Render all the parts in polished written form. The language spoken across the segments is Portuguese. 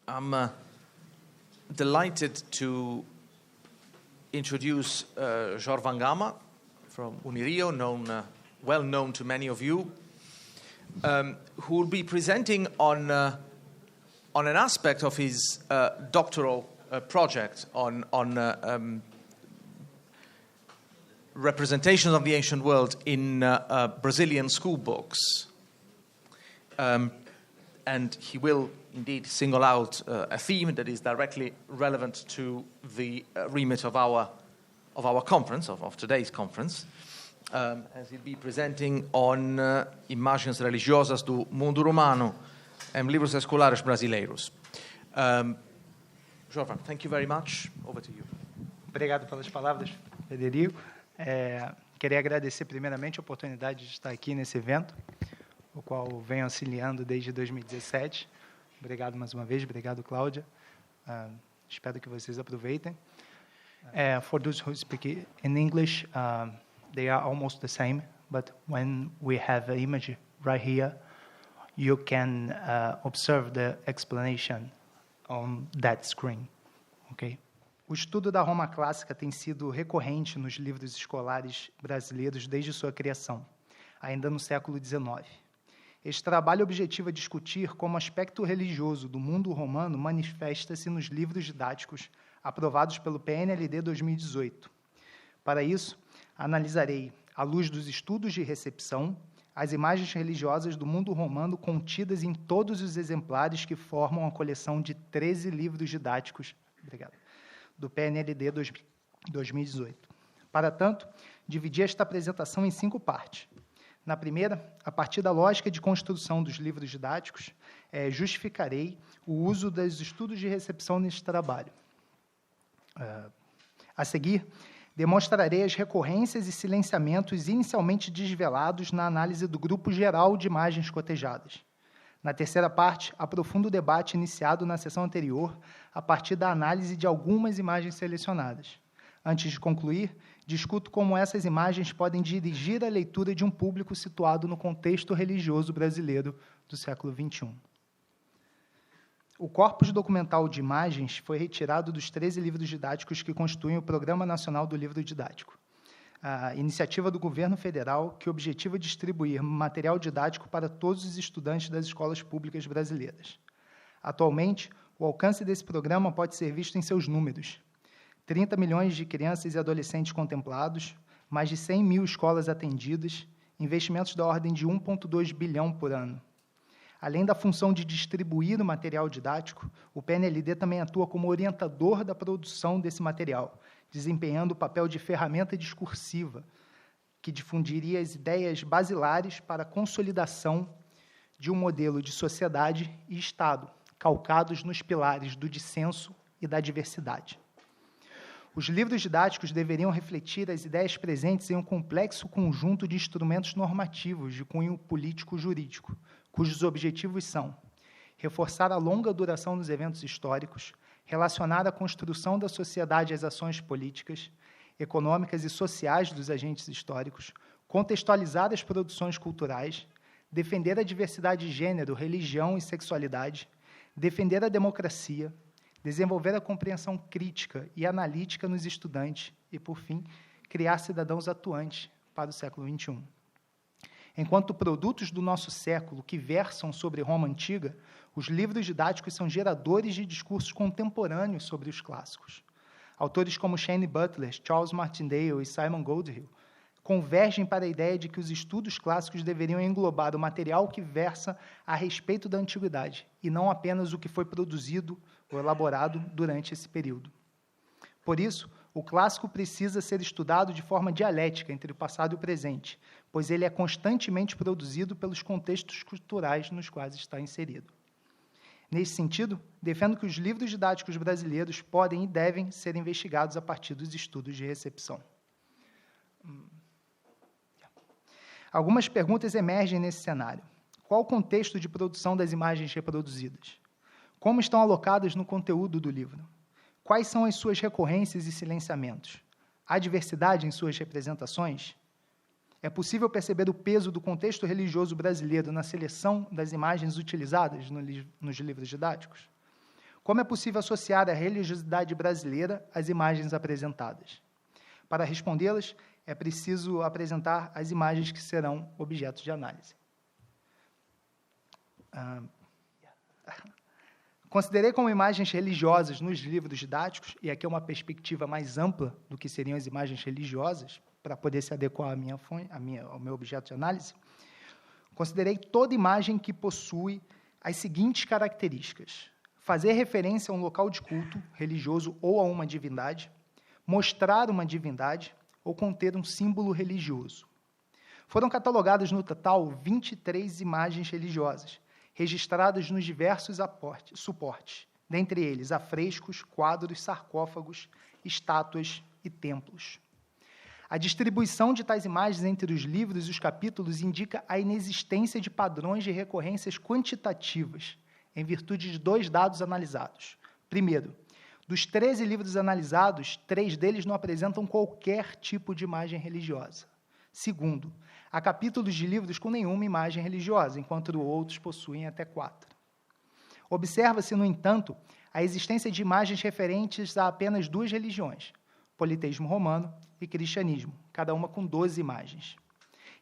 I'm delighted to introduce Jorge Vangama from Unirio, well known to many of you, who will be presenting on an aspect of his doctoral project on representations of the ancient world in Brazilian school books. And he will indeed single out a theme that is directly relevant to the remit of our conference, of today's conference, as he'll be presenting on Imagens Religiosas do Mundo Romano em Livros Escolares Brasileiros. Jorvan, thank you very much. Over to you. Obrigado pelas palavras, Federico. Queria agradecer primeiramente a oportunidade de estar aqui nesse evento, o qual venho auxiliando desde 2017. Obrigado mais uma vez, obrigado, Cláudia. Espero que vocês aproveitem. For those who speak in English, they are almost the same, but when we have an image right here, you can observe the explanation on that screen. Okay? O estudo da Roma clássica tem sido recorrente nos livros escolares brasileiros desde sua criação, ainda no século XIX. Este trabalho objetiva discutir como o aspecto religioso do mundo romano manifesta-se nos livros didáticos aprovados pelo PNLD 2018. Para isso, analisarei, à luz dos estudos de recepção, as imagens religiosas do mundo romano contidas em todos os exemplares que formam a coleção de 13 livros didáticos do PNLD 2018. Para tanto, dividi esta apresentação em 5 partes. Na primeira, a partir da lógica de construção dos livros didáticos, justificarei o uso dos estudos de recepção neste trabalho. A seguir, demonstrarei as recorrências e silenciamentos inicialmente desvelados na análise do grupo geral de imagens cotejadas. Na terceira parte, aprofundo o debate iniciado na sessão anterior a partir da análise de algumas imagens selecionadas. Antes de concluir, discuto como essas imagens podem dirigir a leitura de um público situado no contexto religioso brasileiro do século XXI. O corpus documental de imagens foi retirado dos 13 livros didáticos que constituem o Programa Nacional do Livro Didático, a iniciativa do governo federal que objetiva distribuir material didático para todos os estudantes das escolas públicas brasileiras. Atualmente, o alcance desse programa pode ser visto em seus números: 30 milhões de crianças e adolescentes contemplados, mais de 100 mil escolas atendidas, investimentos da ordem de 1,2 bilhão por ano. Além da função de distribuir o material didático, o PNLD também atua como orientador da produção desse material, desempenhando o papel de ferramenta discursiva, que difundiria as ideias basilares para a consolidação de um modelo de sociedade e Estado, calcados nos pilares do dissenso e da diversidade. Os livros didáticos deveriam refletir as ideias presentes em um complexo conjunto de instrumentos normativos de cunho político-jurídico, cujos objetivos são reforçar a longa duração dos eventos históricos, relacionar a construção da sociedade às ações políticas, econômicas e sociais dos agentes históricos, contextualizar as produções culturais, defender a diversidade de gênero, religião e sexualidade, defender a democracia, desenvolver a compreensão crítica e analítica nos estudantes e, por fim, criar cidadãos atuantes para o século XXI. Enquanto produtos do nosso século que versam sobre Roma Antiga, os livros didáticos são geradores de discursos contemporâneos sobre os clássicos. Autores como Shane Butler, Charles Martindale e Simon Goldhill convergem para a ideia de que os estudos clássicos deveriam englobar o material que versa a respeito da antiguidade, e não apenas o que foi produzido ou elaborado durante esse período. Por isso, o clássico precisa ser estudado de forma dialética entre o passado e o presente, pois ele é constantemente produzido pelos contextos culturais nos quais está inserido. Nesse sentido, defendo que os livros didáticos brasileiros podem e devem ser investigados a partir dos estudos de recepção. Algumas perguntas emergem nesse cenário. Qual o contexto de produção das imagens reproduzidas? Como estão alocadas no conteúdo do livro? Quais são as suas recorrências e silenciamentos? Há diversidade em suas representações? É possível perceber o peso do contexto religioso brasileiro na seleção das imagens utilizadas nos livros didáticos? como é possível associar a religiosidade brasileira às imagens apresentadas? Para respondê-las, é preciso apresentar as imagens que serão objetos de análise. Considerei como imagens religiosas nos livros didáticos, e aqui é uma perspectiva mais ampla do que seriam as imagens religiosas, para poder se adequar ao meu objeto de análise, considerei toda imagem que possui as seguintes características: fazer referência a um local de culto religioso ou a uma divindade, mostrar uma divindade ou conter um símbolo religioso. Foram catalogadas no total 23 imagens religiosas, registradas nos diversos suportes, dentre eles afrescos, quadros, sarcófagos, estátuas e templos. A distribuição de tais imagens entre os livros e os capítulos indica a inexistência de padrões de recorrências quantitativas, em virtude de 2 dados analisados. Primeiro, dos 13 livros analisados, 3 deles não apresentam qualquer tipo de imagem religiosa. Segundo, há capítulos de livros com nenhuma imagem religiosa, enquanto outros possuem até 4. Observa-se, no entanto, a existência de imagens referentes a apenas 2 religiões, politeísmo romano e cristianismo, cada uma com 12 imagens.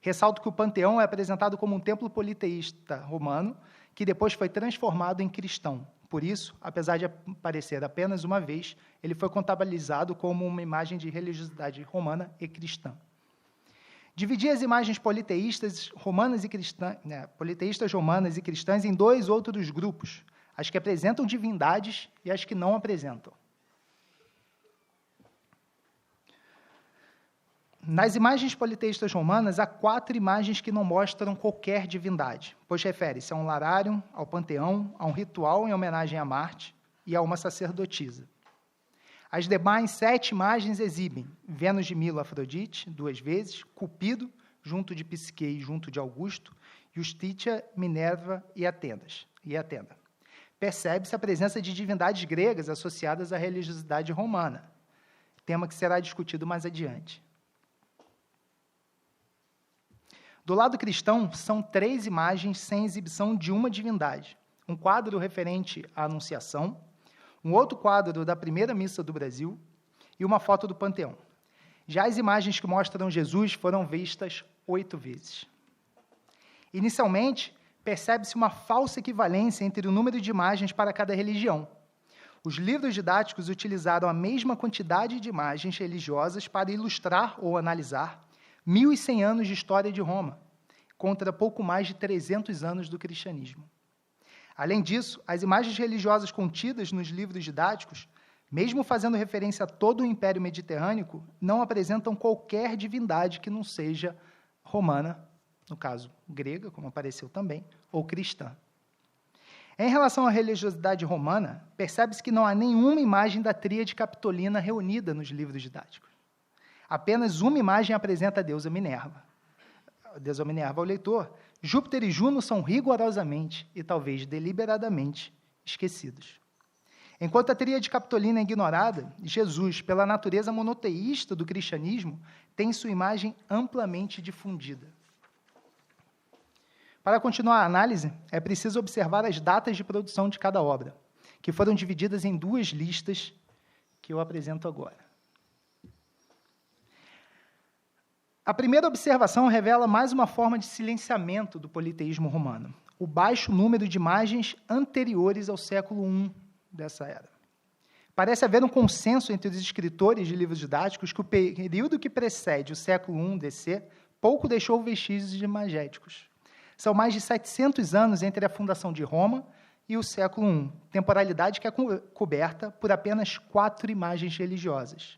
Ressalto que o Panteão é apresentado como um templo politeísta romano, que depois foi transformado em cristão. Por isso, apesar de aparecer apenas uma vez, ele foi contabilizado como uma imagem de religiosidade romana e cristã. Dividi as imagens politeístas romanas e cristãs em 2 outros grupos, as que apresentam divindades e as que não apresentam. Nas imagens politeístas romanas, há 4 imagens que não mostram qualquer divindade, pois refere-se a um larário, ao panteão, a um ritual em homenagem a Marte e a uma sacerdotisa. As demais 7 imagens exibem Vênus de Milo, Afrodite, 2 vezes, Cupido, junto de Psique e junto de Augusto, Justitia, Minerva e Atena. Percebe-se a presença de divindades gregas associadas à religiosidade romana, tema que será discutido mais adiante. Do lado cristão, são 3 imagens sem exibição de uma divindade. Um quadro referente à Anunciação, um outro quadro da primeira missa do Brasil e uma foto do Panteão. Já as imagens que mostram Jesus foram vistas 8 vezes. Inicialmente, percebe-se uma falsa equivalência entre o número de imagens para cada religião. Os livros didáticos utilizaram a mesma quantidade de imagens religiosas para ilustrar ou analisar 1.100 anos de história de Roma, contra pouco mais de 300 anos do cristianismo. Além disso, as imagens religiosas contidas nos livros didáticos, mesmo fazendo referência a todo o Império Mediterrâneo, não apresentam qualquer divindade que não seja romana, no caso grega, como apareceu também, ou cristã. Em relação à religiosidade romana, percebe-se que não há nenhuma imagem da tríade capitolina reunida nos livros didáticos. Apenas uma imagem apresenta a deusa Minerva. A deusa Minerva ao leitor, Júpiter e Juno são rigorosamente e talvez deliberadamente esquecidos. Enquanto a tríade capitolina é ignorada, Jesus, pela natureza monoteísta do cristianismo, tem sua imagem amplamente difundida. Para continuar a análise, é preciso observar as datas de produção de cada obra, que foram divididas em 2 listas que eu apresento agora. A primeira observação revela mais uma forma de silenciamento do politeísmo romano, o baixo número de imagens anteriores ao século I dessa era. Parece haver um consenso entre os escritores de livros didáticos que o período que precede o século I DC pouco deixou vestígios imagéticos. São mais de 700 anos entre a fundação de Roma e o século I, temporalidade que é coberta por apenas 4 imagens religiosas.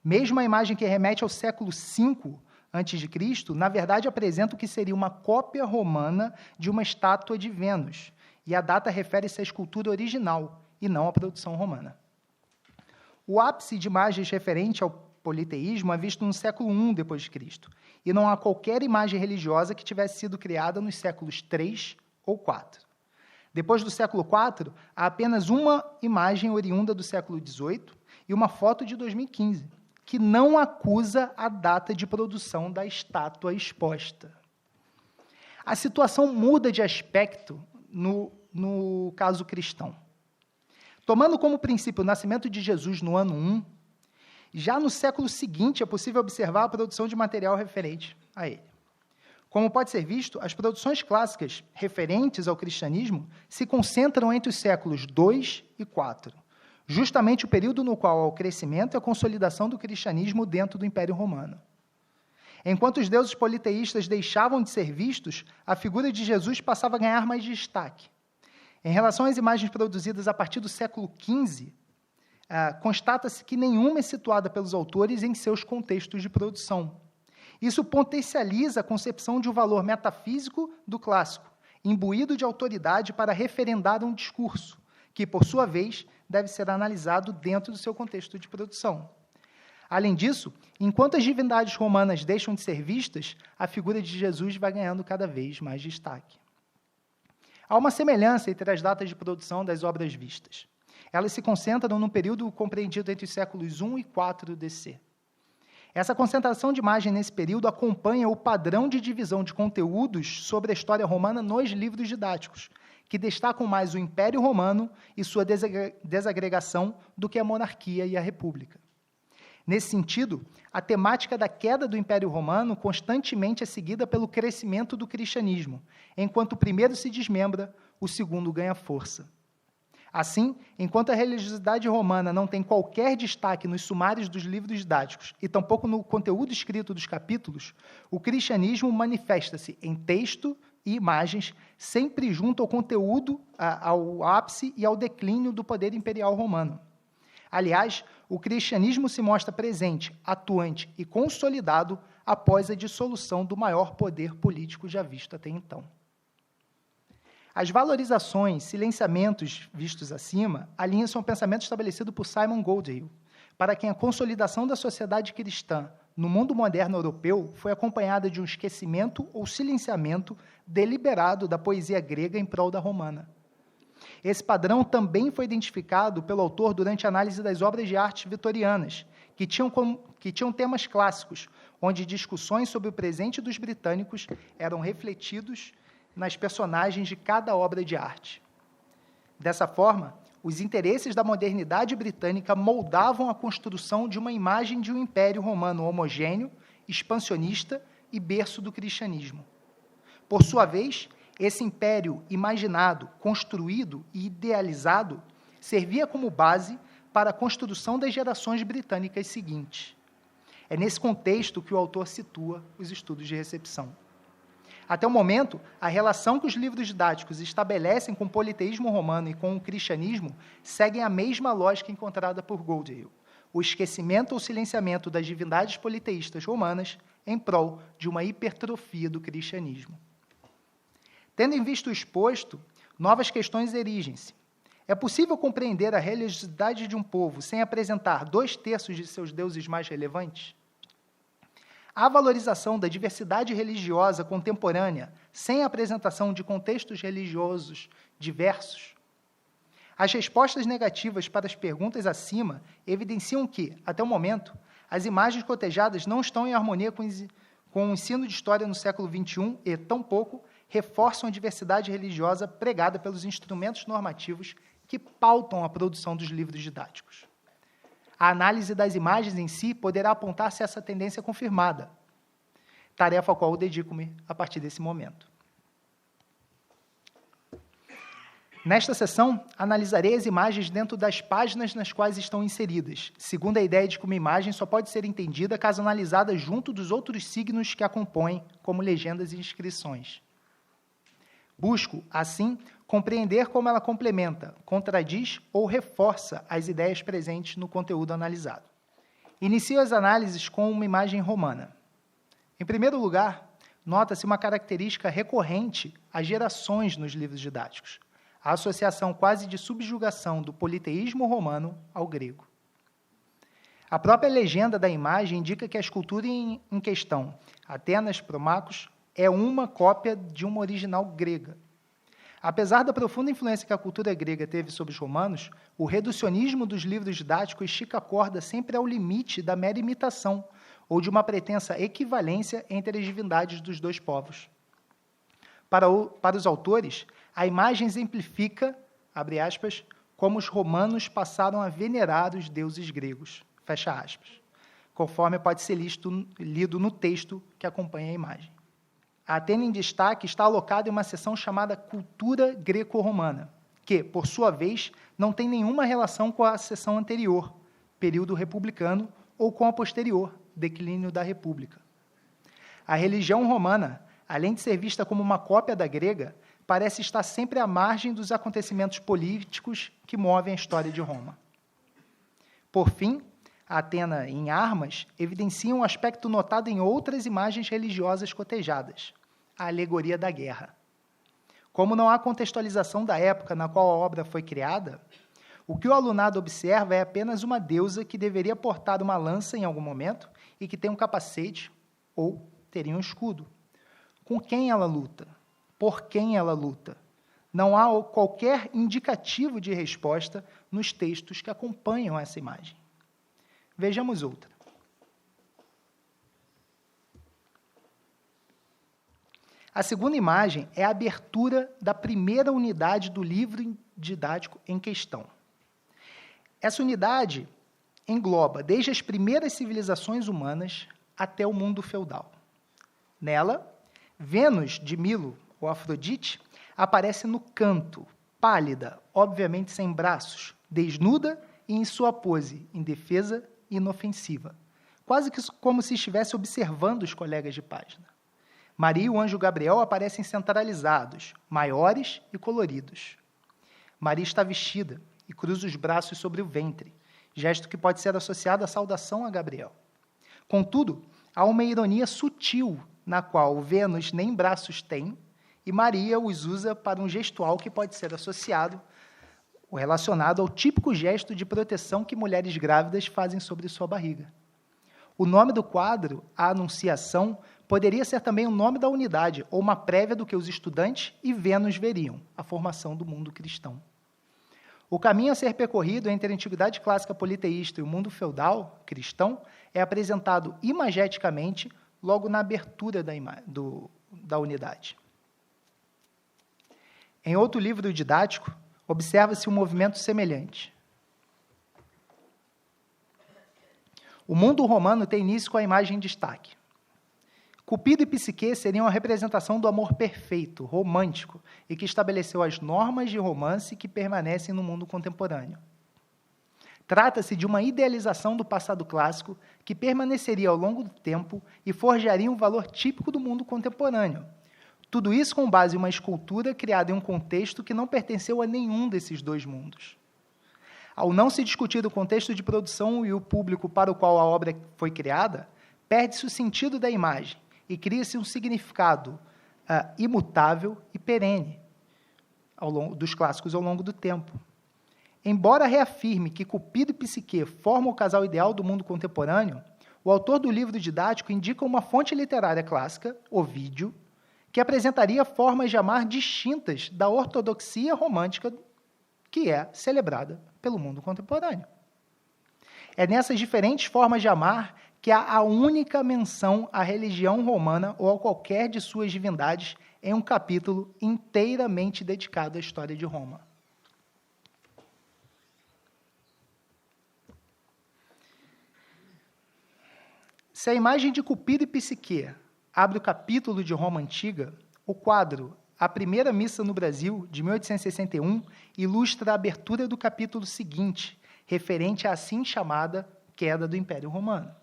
Mesmo a imagem que remete ao século V a.C., na verdade apresenta o que seria uma cópia romana de uma estátua de Vênus, e a data refere-se à escultura original, e não à produção romana. O ápice de imagens referente ao politeísmo é visto no século I d.C., e não há qualquer imagem religiosa que tivesse sido criada nos séculos III ou IV. Depois do século IV, há apenas uma imagem oriunda do século XVIII e uma foto de 2015, que não acusa a data de produção da estátua exposta. A situação muda de aspecto no caso cristão. Tomando como princípio o nascimento de Jesus no ano 1, já no século seguinte é possível observar a produção de material referente a ele. Como pode ser visto, as produções clássicas referentes ao cristianismo se concentram entre os séculos 2 e 4, justamente o período no qual há o crescimento e a consolidação do cristianismo dentro do Império Romano. Enquanto os deuses politeístas deixavam de ser vistos, a figura de Jesus passava a ganhar mais destaque. Em relação às imagens produzidas a partir do século XV, constata-se que nenhuma é situada pelos autores em seus contextos de produção. Isso potencializa a concepção de um valor metafísico do clássico, imbuído de autoridade para referendar um discurso, que, por sua vez, deve ser analisado dentro do seu contexto de produção. Além disso, enquanto as divindades romanas deixam de ser vistas, a figura de Jesus vai ganhando cada vez mais destaque. Há uma semelhança entre as datas de produção das obras vistas. Elas se concentram num período compreendido entre os séculos 1 e 4 DC. Essa concentração de imagem nesse período acompanha o padrão de divisão de conteúdos sobre a história romana nos livros didáticos, que destacam mais o Império Romano e sua desagregação do que a monarquia e a república. Nesse sentido, a temática da queda do Império Romano constantemente é seguida pelo crescimento do cristianismo, enquanto o primeiro se desmembra, o segundo ganha força. Assim, enquanto a religiosidade romana não tem qualquer destaque nos sumários dos livros didáticos e tampouco no conteúdo escrito dos capítulos, o cristianismo manifesta-se em texto e imagens, sempre junto ao conteúdo, ao ápice e ao declínio do poder imperial romano. Aliás, o cristianismo se mostra presente, atuante e consolidado após a dissolução do maior poder político já visto até então. As valorizações, silenciamentos vistos acima, alinham-se a um pensamento estabelecido por Simon Goldhill, para quem a consolidação da sociedade cristã no mundo moderno europeu foi acompanhada de um esquecimento ou silenciamento deliberado da poesia grega em prol da romana. Esse padrão também foi identificado pelo autor durante a análise das obras de arte vitorianas, que tinham temas clássicos, onde discussões sobre o presente dos britânicos eram refletidos nas personagens de cada obra de arte. Dessa forma, os interesses da modernidade britânica moldavam a construção de uma imagem de um império romano homogêneo, expansionista e berço do cristianismo. Por sua vez, esse império imaginado, construído e idealizado servia como base para a construção das gerações britânicas seguintes. É nesse contexto que o autor situa os estudos de recepção. Até o momento, a relação que os livros didáticos estabelecem com o politeísmo romano e com o cristianismo seguem a mesma lógica encontrada por Goldhill, o esquecimento ou silenciamento das divindades politeístas romanas em prol de uma hipertrofia do cristianismo. Tendo em vista o exposto, novas questões erigem-se. É possível compreender a religiosidade de um povo sem apresentar 2/3 de seus deuses mais relevantes? A valorização da diversidade religiosa contemporânea, sem a apresentação de contextos religiosos diversos? As respostas negativas para as perguntas acima evidenciam que, até o momento, as imagens cotejadas não estão em harmonia com o ensino de história no século XXI e, tampouco, reforçam a diversidade religiosa pregada pelos instrumentos normativos que pautam a produção dos livros didáticos. A análise das imagens em si poderá apontar se essa tendência é confirmada, tarefa a qual eu dedico-me a partir desse momento. Nesta sessão, analisarei as imagens dentro das páginas nas quais estão inseridas, segundo a ideia de que uma imagem só pode ser entendida caso analisada junto dos outros signos que a compõem, como legendas e inscrições. Busco, assim, compreender como ela complementa, contradiz ou reforça as ideias presentes no conteúdo analisado. Inicio as análises com uma imagem romana. Em primeiro lugar, nota-se uma característica recorrente às gerações nos livros didáticos, a associação quase de subjugação do politeísmo romano ao grego. A própria legenda da imagem indica que a escultura em questão, Atenas Promachos, é uma cópia de uma original grega. Apesar da profunda influência que a cultura grega teve sobre os romanos, o reducionismo dos livros didáticos estica a corda sempre ao limite da mera imitação ou de uma pretensa equivalência entre as divindades dos dois povos. Para os autores, a imagem exemplifica, abre aspas, como os romanos passaram a venerar os deuses gregos, fecha aspas, conforme pode ser lido no texto que acompanha a imagem. A Atena em destaque está alocada em uma seção chamada Cultura Greco-Romana, que, por sua vez, não tem nenhuma relação com a seção anterior, período republicano, ou com a posterior, declínio da República. A religião romana, além de ser vista como uma cópia da grega, parece estar sempre à margem dos acontecimentos políticos que movem a história de Roma. Por fim, a Atena em armas evidencia um aspecto notado em outras imagens religiosas cotejadas, a alegoria da guerra. Como não há contextualização da época na qual a obra foi criada, o que o alunado observa é apenas uma deusa que deveria portar uma lança em algum momento e que tem um capacete ou teria um escudo. Com quem ela luta? Por quem ela luta? Não há qualquer indicativo de resposta nos textos que acompanham essa imagem. Vejamos outra. A segunda imagem é a abertura da primeira unidade do livro didático em questão. Essa unidade engloba desde as primeiras civilizações humanas até o mundo feudal. Nela, Vênus de Milo, ou Afrodite, aparece no canto, pálida, obviamente sem braços, desnuda e em sua pose, indefesa e inofensiva, quase que como se estivesse observando os colegas de página. Maria e o anjo Gabriel aparecem centralizados, maiores e coloridos. Maria está vestida e cruza os braços sobre o ventre, gesto que pode ser associado à saudação a Gabriel. Contudo, há uma ironia sutil na qual Vênus nem braços tem e Maria os usa para um gestual que pode ser associado ou relacionado ao típico gesto de proteção que mulheres grávidas fazem sobre sua barriga. O nome do quadro, A Anunciação, poderia ser também o nome da unidade, ou uma prévia do que os estudantes e Vênus veriam, a formação do mundo cristão. O caminho a ser percorrido entre a antiguidade clássica politeísta e o mundo feudal cristão é apresentado imageticamente logo na abertura da unidade. Em outro livro didático, observa-se um movimento semelhante. O mundo romano tem início com a imagem em destaque. Cupido e Psique seriam a representação do amor perfeito, romântico, e que estabeleceu as normas de romance que permanecem no mundo contemporâneo. Trata-se de uma idealização do passado clássico que permaneceria ao longo do tempo e forjaria um valor típico do mundo contemporâneo. Tudo isso com base em uma escultura criada em um contexto que não pertenceu a nenhum desses dois mundos. Ao não se discutir o contexto de produção e o público para o qual a obra foi criada, perde-se o sentido da imagem e cria-se um significado imutável e perene dos clássicos ao longo do tempo. Embora reafirme que Cupido e Psique formam o casal ideal do mundo contemporâneo, o autor do livro didático indica uma fonte literária clássica, Ovídio, que apresentaria formas de amar distintas da ortodoxia romântica que é celebrada pelo mundo contemporâneo. É nessas diferentes formas de amar que há a única menção à religião romana ou a qualquer de suas divindades em um capítulo inteiramente dedicado à história de Roma. Se a imagem de Cupido e Psique abre o capítulo de Roma Antiga, o quadro A Primeira Missa no Brasil, de 1861, ilustra a abertura do capítulo seguinte, referente à assim chamada queda do Império Romano.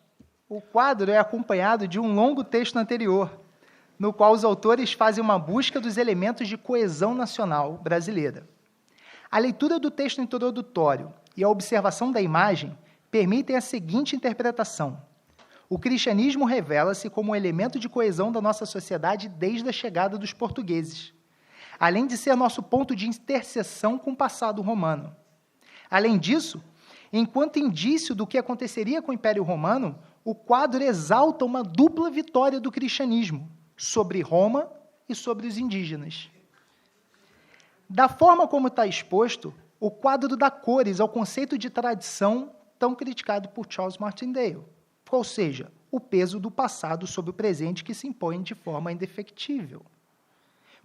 O quadro é acompanhado de um longo texto anterior, no qual os autores fazem uma busca dos elementos de coesão nacional brasileira. A leitura do texto introdutório e a observação da imagem permitem a seguinte interpretação: o cristianismo revela-se como um elemento de coesão da nossa sociedade desde a chegada dos portugueses, além de ser nosso ponto de interseção com o passado romano. Além disso, enquanto indício do que aconteceria com o Império Romano, o quadro exalta uma dupla vitória do cristianismo sobre Roma e sobre os indígenas. Da forma como está exposto, o quadro dá cores ao conceito de tradição tão criticado por Charles Martindale, ou seja, o peso do passado sobre o presente que se impõe de forma indefectível.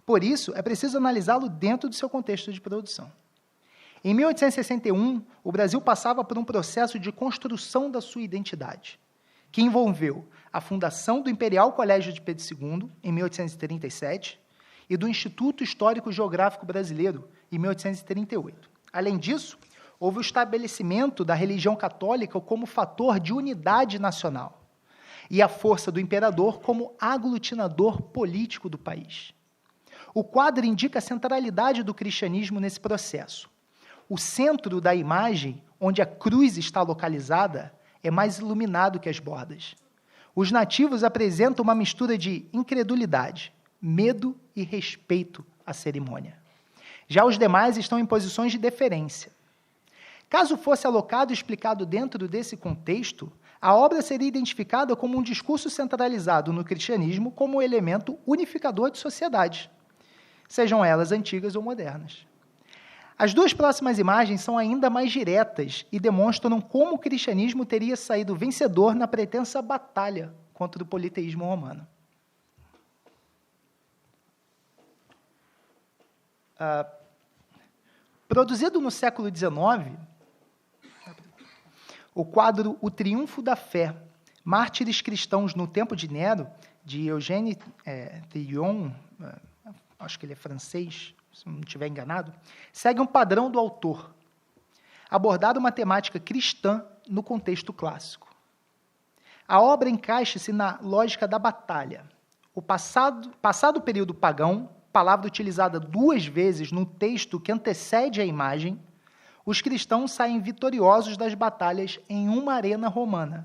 Por isso, é preciso analisá-lo dentro do seu contexto de produção. Em 1861, o Brasil passava por um processo de construção da sua identidade, que envolveu a fundação do Imperial Colégio de Pedro II, em 1837, e do Instituto Histórico Geográfico Brasileiro, em 1838. Além disso, houve o estabelecimento da religião católica como fator de unidade nacional e a força do imperador como aglutinador político do país. O quadro indica a centralidade do cristianismo nesse processo. O centro da imagem, onde a cruz está localizada, é mais iluminado que as bordas. Os nativos apresentam uma mistura de incredulidade, medo e respeito à cerimônia. Já os demais estão em posições de deferência. Caso fosse alocado e explicado dentro desse contexto, a obra seria identificada como um discurso centralizado no cristianismo como elemento unificador de sociedade, sejam elas antigas ou modernas. As duas próximas imagens são ainda mais diretas e demonstram como o cristianismo teria saído vencedor na pretensa batalha contra o politeísmo romano. Produzido no século XIX, o quadro O Triunfo da Fé, Mártires Cristãos no Tempo de Nero, de Eugène Trion, acho que ele é francês, se não estiver enganado, segue um padrão do autor, abordar uma temática cristã no contexto clássico. A obra encaixa-se na lógica da batalha. Passado o período pagão, palavra utilizada 2 vezes no texto que antecede a imagem, os cristãos saem vitoriosos das batalhas em uma arena romana.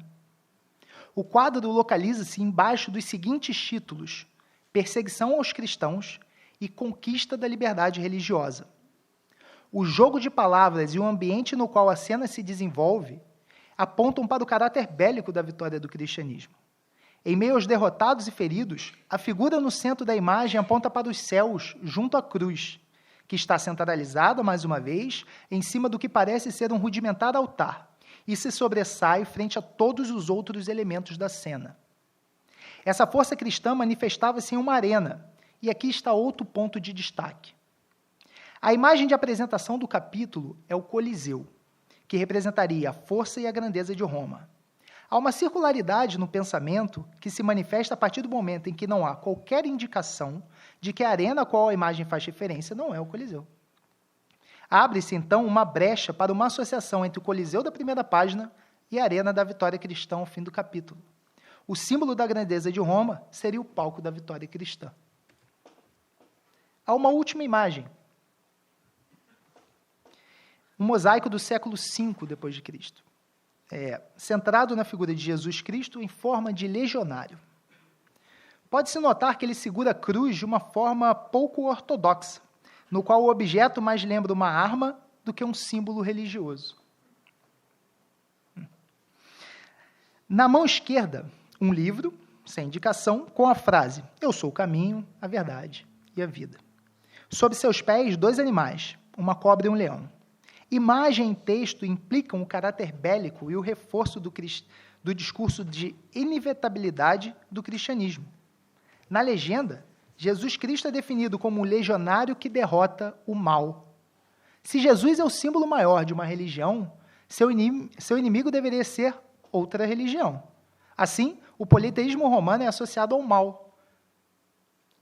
O quadro localiza-se embaixo dos seguintes títulos: Perseguição aos cristãos e Conquista da liberdade religiosa. O jogo de palavras e o ambiente no qual a cena se desenvolve apontam para o caráter bélico da vitória do cristianismo. Em meio aos derrotados e feridos, a figura no centro da imagem aponta para os céus, junto à cruz, que está centralizada, mais uma vez, em cima do que parece ser um rudimentar altar, e se sobressai frente a todos os outros elementos da cena. Essa força cristã manifestava-se em uma arena, e aqui está outro ponto de destaque. A imagem de apresentação do capítulo é o Coliseu, que representaria a força e a grandeza de Roma. Há uma circularidade no pensamento que se manifesta a partir do momento em que não há qualquer indicação de que a arena a qual a imagem faz referência não é o Coliseu. Abre-se, então, uma brecha para uma associação entre o Coliseu da primeira página e a arena da vitória cristã ao fim do capítulo. O símbolo da grandeza de Roma seria o palco da vitória cristã. Há uma última imagem. Um mosaico do século V depois de Cristo. Centrado na figura de Jesus Cristo em forma de legionário. Pode-se notar que ele segura a cruz de uma forma pouco ortodoxa, no qual o objeto mais lembra uma arma do que um símbolo religioso. Na mão esquerda, um livro, sem indicação, com a frase: Eu sou o caminho, a verdade e a vida. Sob seus pés, 2 animais, uma cobra e um leão. Imagem e texto implicam o caráter bélico e o reforço do discurso de inevitabilidade do cristianismo. Na legenda, Jesus Cristo é definido como um legionário que derrota o mal. Se Jesus é o símbolo maior de uma religião, seu inimigo deveria ser outra religião. Assim, o politeísmo romano é associado ao mal.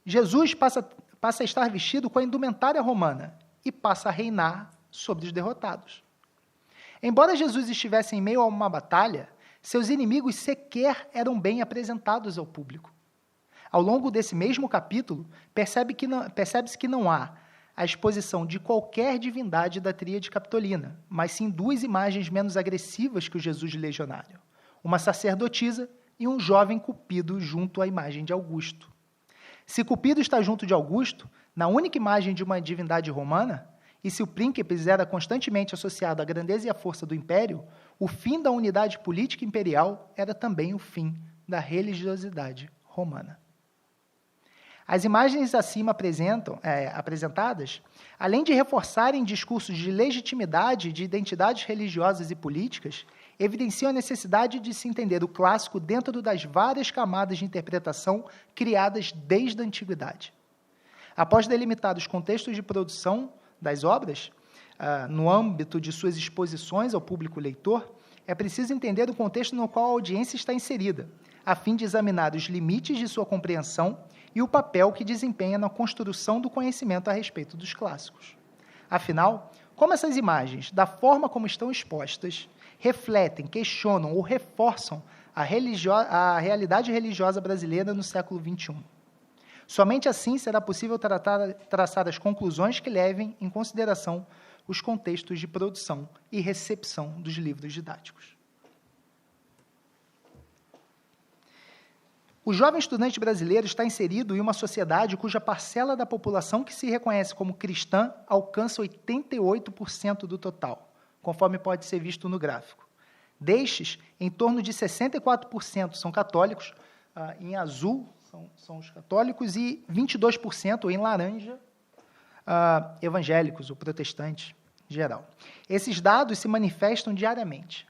Jesus passa a estar vestido com a indumentária romana e passa a reinar sobre os derrotados. Embora Jesus estivesse em meio a uma batalha, seus inimigos sequer eram bem apresentados ao público. Ao longo desse mesmo capítulo, percebe-se que não há a exposição de qualquer divindade da tríade capitolina, mas sim 2 imagens menos agressivas que o Jesus legionário, uma sacerdotisa e um jovem Cupido junto à imagem de Augusto. Se Cupido está junto de Augusto, na única imagem de uma divindade romana, e se o príncipes era constantemente associado à grandeza e à força do império, o fim da unidade política imperial era também o fim da religiosidade romana. As imagens acima apresentadas, além de reforçarem discursos de legitimidade de identidades religiosas e políticas, evidenciam a necessidade de se entender o clássico dentro das várias camadas de interpretação criadas desde a antiguidade. Após delimitar os contextos de produção das obras, no âmbito de suas exposições ao público leitor, é preciso entender o contexto no qual a audiência está inserida, a fim de examinar os limites de sua compreensão e o papel que desempenha na construção do conhecimento a respeito dos clássicos. Afinal, como essas imagens, da forma como estão expostas, refletem, questionam ou reforçam a realidade religiosa brasileira no século XXI. Somente assim será possível traçar as conclusões que levem em consideração os contextos de produção e recepção dos livros didáticos. O jovem estudante brasileiro está inserido em uma sociedade cuja parcela da população que se reconhece como cristã alcança 88% do total, conforme pode ser visto no gráfico. Destes, em torno de 64% são católicos, em azul são os católicos, e 22%, em laranja, evangélicos ou protestantes em geral. Esses dados se manifestam diariamente.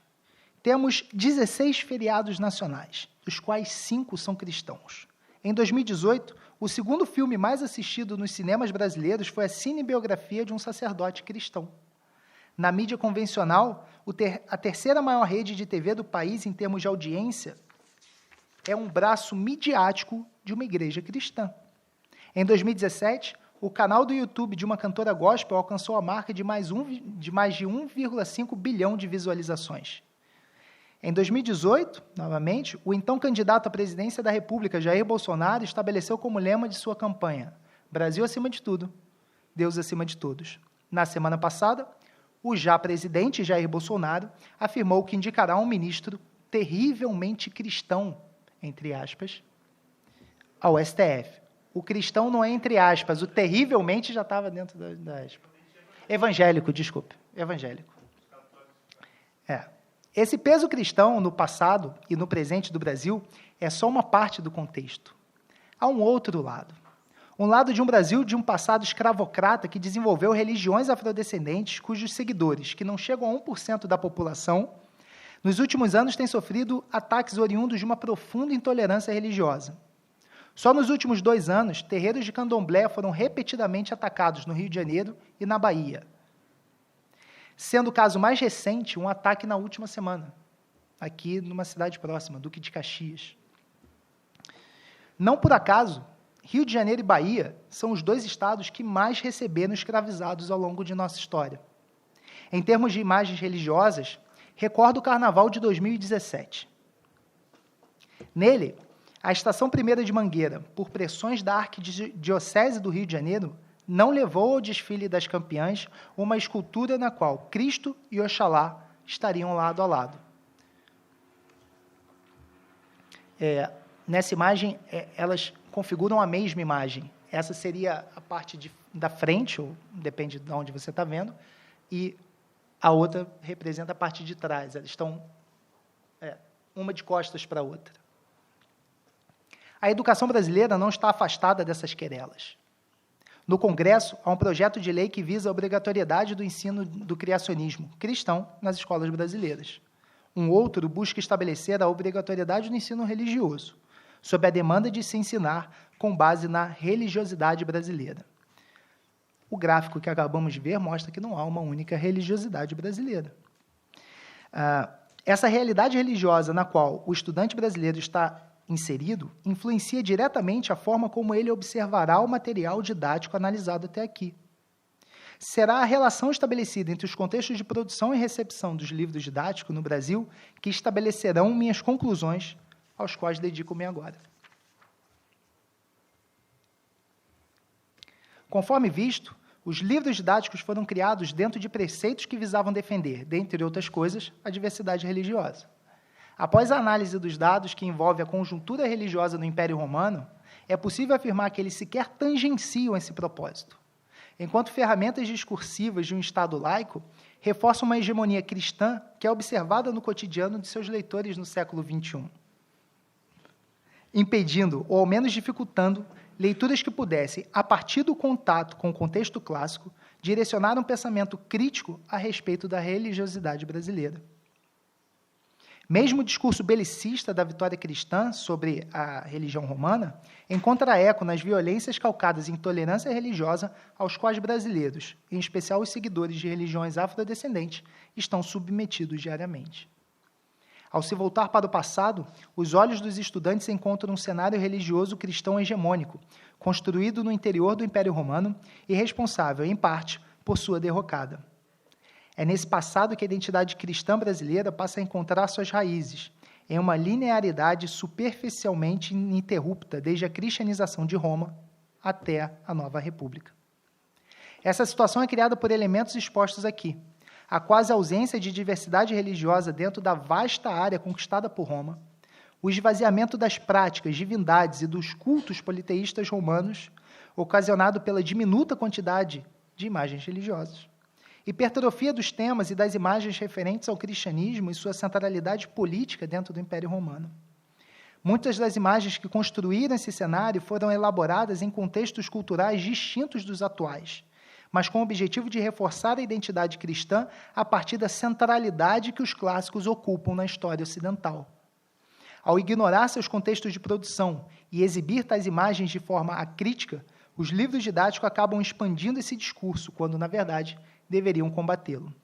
Temos 16 feriados nacionais, dos quais 5 são cristãos. Em 2018, o segundo filme mais assistido nos cinemas brasileiros foi a cinebiografia de um sacerdote cristão. Na mídia convencional, a terceira maior rede de TV do país em termos de audiência é um braço midiático de uma igreja cristã. Em 2017, o canal do YouTube de uma cantora gospel alcançou a marca de mais de 1,5 bilhão de visualizações. Em 2018, novamente, o então candidato à presidência da República, Jair Bolsonaro, estabeleceu como lema de sua campanha: Brasil acima de tudo, Deus acima de todos. Na semana passada, o já presidente Jair Bolsonaro afirmou que indicará um ministro terrivelmente cristão, entre aspas, ao STF. O cristão não é entre aspas, o terrivelmente já estava dentro da aspa. Evangélico, desculpe, evangélico. Esse peso cristão no passado e no presente do Brasil é só uma parte do contexto. Há um outro lado. Um lado de um Brasil de um passado escravocrata que desenvolveu religiões afrodescendentes cujos seguidores, que não chegam a 1% da população, nos últimos anos têm sofrido ataques oriundos de uma profunda intolerância religiosa. Só nos últimos 2 anos, terreiros de candomblé foram repetidamente atacados no Rio de Janeiro e na Bahia, sendo o caso mais recente um ataque na última semana, aqui numa cidade próxima, Duque de Caxias. Não por acaso, Rio de Janeiro e Bahia são os 2 estados que mais receberam escravizados ao longo de nossa história. Em termos de imagens religiosas, recordo o Carnaval de 2017. Nele, a Estação Primeira de Mangueira, por pressões da Arquidiocese do Rio de Janeiro, não levou ao desfile das campeãs uma escultura na qual Cristo e Oxalá estariam lado a lado. Nessa imagem, elas configuram a mesma imagem. Essa seria a parte da frente, ou depende de onde você está vendo, e a outra representa a parte de trás. Elas estão uma de costas para a outra. A educação brasileira não está afastada dessas querelas. No Congresso, há um projeto de lei que visa a obrigatoriedade do ensino do criacionismo cristão nas escolas brasileiras. Um outro busca estabelecer a obrigatoriedade do ensino religioso, sob a demanda de se ensinar com base na religiosidade brasileira. O gráfico que acabamos de ver mostra que não há uma única religiosidade brasileira. Essa realidade religiosa na qual o estudante brasileiro está inserido influencia diretamente a forma como ele observará o material didático analisado até aqui. Será a relação estabelecida entre os contextos de produção e recepção dos livros didáticos no Brasil que estabelecerão minhas conclusões, aos quais dedico-me agora. Conforme visto, os livros didáticos foram criados dentro de preceitos que visavam defender, dentre outras coisas, a diversidade religiosa. Após a análise dos dados que envolve a conjuntura religiosa no Império Romano, é possível afirmar que eles sequer tangenciam esse propósito. Enquanto ferramentas discursivas de um Estado laico, reforçam uma hegemonia cristã que é observada no cotidiano de seus leitores no século XXI, impedindo, ou ao menos dificultando, leituras que pudessem, a partir do contato com o contexto clássico, direcionar um pensamento crítico a respeito da religiosidade brasileira. Mesmo o discurso belicista da vitória cristã sobre a religião romana encontra eco nas violências calcadas em intolerância religiosa aos quais brasileiros, em especial os seguidores de religiões afrodescendentes, estão submetidos diariamente. Ao se voltar para o passado, os olhos dos estudantes encontram um cenário religioso cristão hegemônico, construído no interior do Império Romano e responsável, em parte, por sua derrocada. É nesse passado que a identidade cristã brasileira passa a encontrar suas raízes, em uma linearidade superficialmente ininterrupta desde a cristianização de Roma até a Nova República. Essa situação é criada por elementos expostos aqui: a quase ausência de diversidade religiosa dentro da vasta área conquistada por Roma, o esvaziamento das práticas, divindades e dos cultos politeístas romanos, ocasionado pela diminuta quantidade de imagens religiosas, hipertrofia dos temas e das imagens referentes ao cristianismo e sua centralidade política dentro do Império Romano. Muitas das imagens que construíram esse cenário foram elaboradas em contextos culturais distintos dos atuais, mas com o objetivo de reforçar a identidade cristã a partir da centralidade que os clássicos ocupam na história ocidental. Ao ignorar seus contextos de produção e exibir tais imagens de forma acrítica, os livros didáticos acabam expandindo esse discurso, quando, na verdade, deveriam combatê-lo.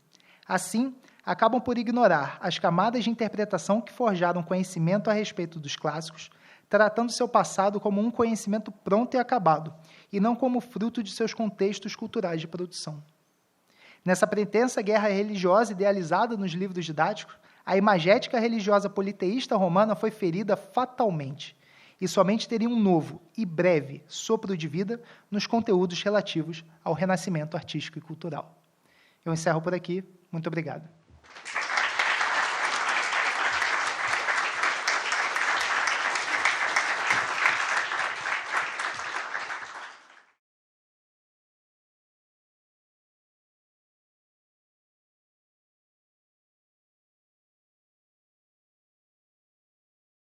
Assim, acabam por ignorar as camadas de interpretação que forjaram conhecimento a respeito dos clássicos, tratando seu passado como um conhecimento pronto e acabado, e não como fruto de seus contextos culturais de produção. Nessa pretensa guerra religiosa idealizada nos livros didáticos, a imagética religiosa politeísta romana foi ferida fatalmente, e somente teria um novo e breve sopro de vida nos conteúdos relativos ao renascimento artístico e cultural. Eu encerro por aqui. Muito obrigado.